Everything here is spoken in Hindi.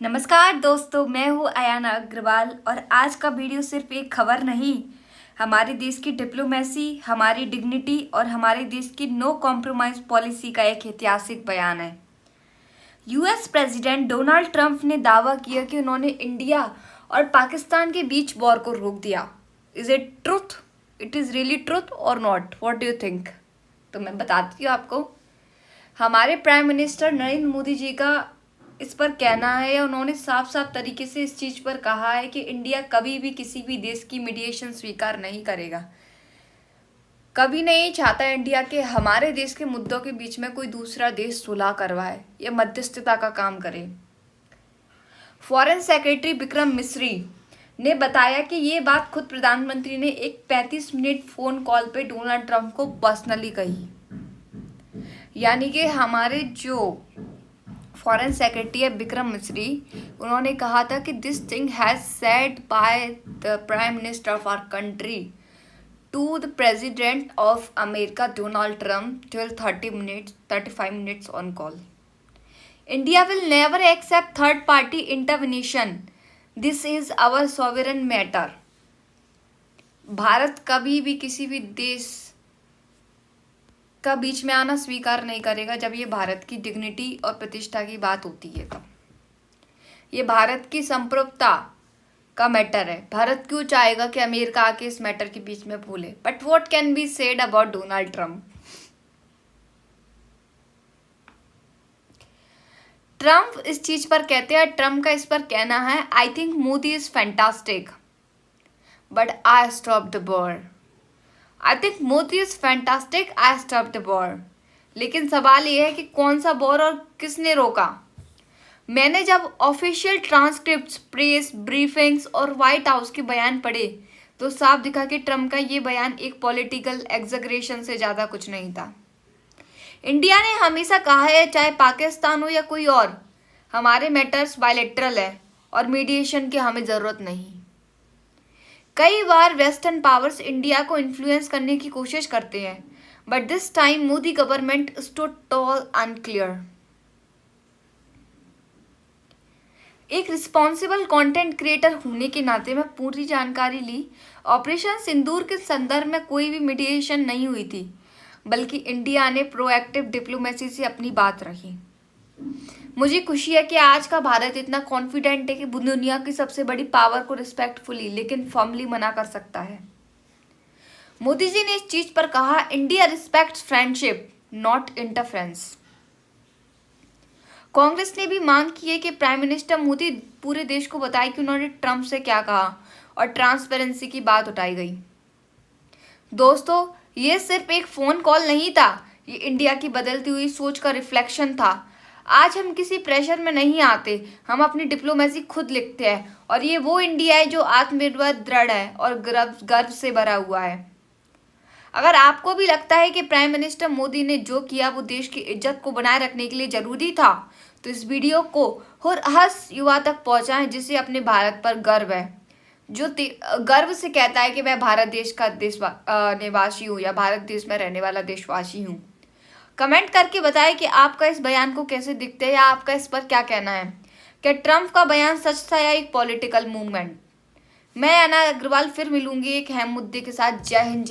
नमस्कार दोस्तों, मैं हूँ अयाना अग्रवाल और आज का वीडियो सिर्फ एक खबर नहीं, हमारे देश की डिप्लोमेसी, हमारी डिग्निटी और हमारे देश की नो कॉम्प्रोमाइज पॉलिसी का एक ऐतिहासिक बयान है। यूएस प्रेसिडेंट डोनाल्ड ट्रंप ने दावा किया कि उन्होंने इंडिया और पाकिस्तान के बीच वॉर को रोक दिया। Is it truth? It is really truth और not? What do you think? तो मैं बताती हूँ आपको। हमारे प्राइम मिनिस्टर नरेंद्र मोदी जी का इस पर कहना है, या उन्होंने साफ साफ तरीके से इस चीज़ पर कहा है कि इंडिया कभी भी किसी भी देश की मीडिएशन स्वीकार नहीं करेगा। कभी नहीं चाहता इंडिया के हमारे देश के मुद्दों के बीच में कोई दूसरा देश सुलह करवाए या मध्यस्थता का काम करे। फॉरेन सेक्रेटरी विक्रम मिस्री ने बताया कि ये बात खुद प्रधानमंत्री ने एक 35 मिनट फ़ोन कॉल पे डोनाल्ड ट्रंप को पर्सनली कही। यानी कि हमारे जो फॉरेन सेक्रेटरी है विक्रम मिस्री, उन्होंने कहा था कि this thing has said by the prime minister of our country to the president of America Donald Trump till 35 minutes on call. India will never accept third party intervention, this is our sovereign matter. Bharat कभी भी किसी भी देश का बीच में आना स्वीकार नहीं करेगा जब ये भारत की डिग्निटी और प्रतिष्ठा की बात होती है। तब ये भारत की संप्रभुता का मैटर है। भारत क्यों चाहेगा कि अमेरिका आके इस मैटर के बीच में भूले? But what can be said about Donald Trump? Trump इस चीज पर कहते हैं, ट्रंप का इस पर कहना है, I think Modi is fantastic but I stop the war. I think Modi is fantastic, I stop the war. लेकिन सवाल ये है कि कौन सा वॉर और किसने रोका? मैंने जब ऑफिशियल ट्रांसक्रिप्ट्स, प्रेस ब्रीफिंग्स और व्हाइट हाउस के बयान पढ़े तो साफ दिखा कि ट्रंप का ये बयान एक पॉलिटिकल एग्जैगरेशन से ज़्यादा कुछ नहीं था। इंडिया ने हमेशा कहा है, चाहे पाकिस्तान हो या कोई और, हमारे मैटर्स बायलैटरल है और मीडिएशन की हमें ज़रूरत नहीं। कई बार वेस्टर्न पावर्स इंडिया को इन्फ्लुएंस करने की कोशिश करते हैं, but this time Modi government stood tall unclear. एक रिस्पॉन्सिबल कंटेंट क्रिएटर होने के नाते मैं पूरी जानकारी ली। ऑपरेशन सिंदूर के संदर्भ में कोई भी मीडिएशन नहीं हुई थी, बल्कि इंडिया ने प्रोएक्टिव डिप्लोमेसी से अपनी बात रखी। मुझे खुशी है कि आज का भारत इतना कॉन्फिडेंट है कि दुनिया की सबसे बड़ी पावर को रिस्पेक्टफुली लेकिन फर्मली मना कर सकता है। मोदी जी ने इस चीज पर कहा, India respects friendship not interference. Congress ने भी मांग की है कि प्राइम मिनिस्टर मोदी पूरे देश को बताए कि उन्होंने ट्रंप से क्या कहा और ट्रांसपेरेंसी की बात उठाई गई। दोस्तों, ये सिर्फ एक फोन कॉल नहीं था, ये इंडिया की बदलती हुई सोच का रिफ्लेक्शन था। आज हम किसी प्रेशर में नहीं आते, हम अपनी डिप्लोमेसी खुद लिखते हैं, और ये वो इंडिया है जो आत्मनिर्भर, दृढ़ है और गर्व से भरा हुआ है। अगर आपको भी लगता है कि प्राइम मिनिस्टर मोदी ने जो किया वो देश की इज्जत को बनाए रखने के लिए जरूरी था, तो इस वीडियो को हर युवा तक पहुंचाएं जिसे अपने भारत पर गर्व है, जो गर्व से कहता है कि मैं भारत देश का निवासी हूँ या भारत देश में रहने वाला देशवासी हूँ। कमेंट करके बताएं कि आपका इस बयान को कैसे दिखते हैं, या आपका इस पर क्या कहना है। क्या ट्रंप का बयान सच था या एक पॉलिटिकल मूवमेंट? मैं अयाना अग्रवाल फिर मिलूंगी एक अहम मुद्दे के साथ। जय हिंद, जय